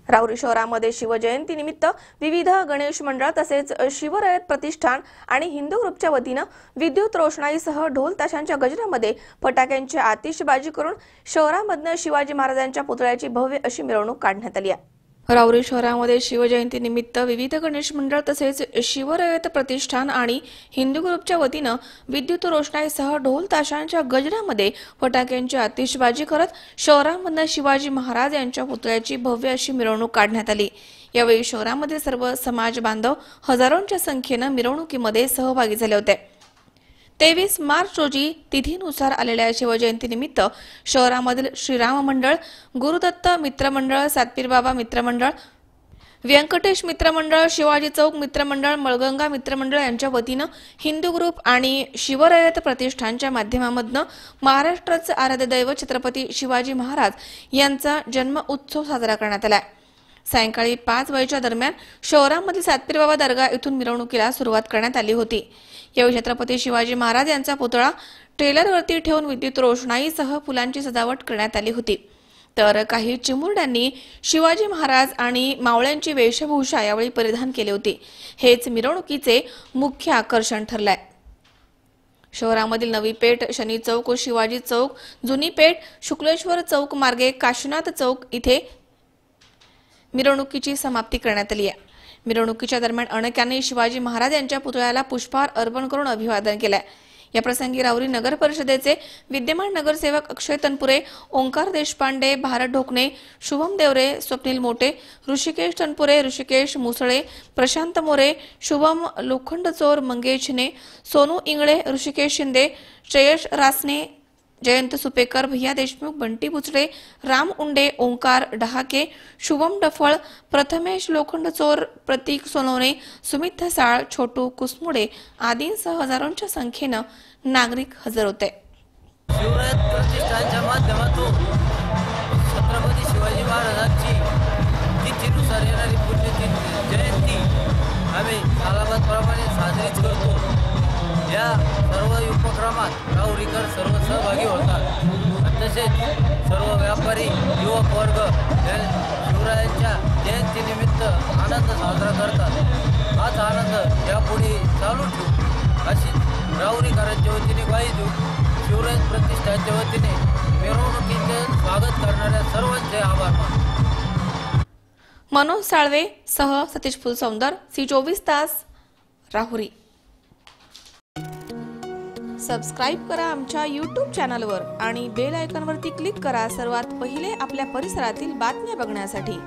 राहुरी शहरामध्ये शिवजयंतीनिमित्त विविध गणेश मंडळ तसेच शिवरयत प्रतिष्ठान आणि हिंदू ग्रुपच्या वतीने विद्युत रोषणाईसह ढोल ताशांच्या गजरामध्ये फटाक्यांची आतिषबाजी करून शहरामधून शिवाजी महाराजांच्या पुतळ्याची भव्य अशी मिरवणूक काढण्यात आली आहे। राहुरी शहरामध्ये शिवजयंतीनिमित्त विविध गणेश मंडळ तसेच शिवरयत प्रतिष्ठान आणि हिंदू ग्रुपच्या वतीने विद्युत रोषणाईसह ढोल ताशांच्या गजरामध्ये फटाक्यांची आतिषबाजी करत शहरामधून शिवाजी महाराज यांच्या पुतळ्याची भव्य अशी मिरवणूक काढण्यात आली। यावेळी शहरामध्ये सर्व समाज बांधव हजारोंच्या संख्येने मिरवणुकीमध्ये सहभागी झाले होते। 23 मार्च रोजी तिथीनुसार आलेल्या शिवजयंतीनिमित्त शहरामधील श्रीराम मंडळ, गुरुदत्त मित्रमंडळ, सातपीर बाबा मित्रमंडळ, व्यंकटेश मित्रमंडळ, शिवाजी चौक मित्रमंडळ, मळगंगा मित्रमंडळ यांच्या वतीने हिंदू ग्रुप आणि शिवरयत प्रतिष्ठानच्या माध्यमामधून महाराष्ट्राचे आराध्य दैवत छत्रपती शिवाजी महाराज यांचा जन्म उत्सव साजरा करण्यात आला। सायंकाळी 5 वाजेच्या दरम्यान शहरामधील सातपीर बाबा दर्गा येथून मिरवणुकीला सुरुवात करण्यात आली होती। यावेळी छत्रपती शिवाजी महाराज यांचा पुतळा ट्रेलरवरती ठेवून विद्युत रोषणाईसह फुलांची सजावट करण्यात आली होती। तर काही चिमुरड्यांनी शिवाजी महाराज आणि मावळ्यांची वेशभूषा यावेळी परिधान केली होती। हेच मिरवणुकीचे मुख्य आकर्षण ठरले। शहरामधील नवी पेठ, शनी चौक, शिवाजी चौक, जुनी पेठ, शुक्लेश्वर चौक मार्गे काशीनाथ चौक इथे मिरवणुकीची समाप्ती करण्यात आली आहे। मिरवणुकीच्या दरम्यान अनेकांनी शिवाजी महाराज यांच्या पुतळ्याला पुष्पहार अर्पण करून अभिवादन केले। या प्रसंगी राहुरी नगर परिषदेचे विद्यमान नगरसेवक अक्षय तनपुरे, ओंकार देशपांडे, भारत ढोकणे, शुभम देवरे, स्वप्नील मोटे, ऋषिकेश तनपुरे, ऋषिकेश मुसळे, प्रशांत मोरे, शुभम लोखंडचोर, मंगेश ने, सोनू इंगळे, ऋषिकेश शिंदे, श्रेयश रासने, जयंत सुपेकर, भैया देशमुख, बंटी बुचडे, राम उंडे, ओंकार डहाके, शुभम डफळ, प्रथमेश लोखंडचोर, प्रतीक सोनवणे, सुमित धसाळ, छोटू कुसमुडे आदींसह हजारोंच्या संख्येने नागरिक हजर होते। शिवरयत प्रतिष्ठानच्या माध्यमातून छत्रपती शिवाजी महाराजांची तिथीनुसार येणारी पुण्यतिथी जयंती आम्ही कालाबादप्रमाणे साजरीच करतो। या सर्व उपक्रमात राहुरीकर सर्व सहभागी होतात। तसेच सर्व व्यापारी युवक वर्ग शिवरायांच्या जयंतीनिमित्त आनंद साजरा करतात। हाच आनंद यापुढे चालू ठेवू अशी राहुरीकरांच्या वतीने ग्वाही देऊ। शिवरयत प्रतिष्ठानच्या वतीने मिरवणुकीचे स्वागत करणाऱ्या सर्वांचे आभार मानतो। मनोज साळवे सह सतीश फुलसौंदर, C24 तास, राहुरी। सबस्क्राइब करा आमच्या YouTube चॅनलवर आणि बेल आयकॉनवरती क्लिक करा सर्वात पहिले आपल्या परिसरातील बातम्या बघण्यासाठी।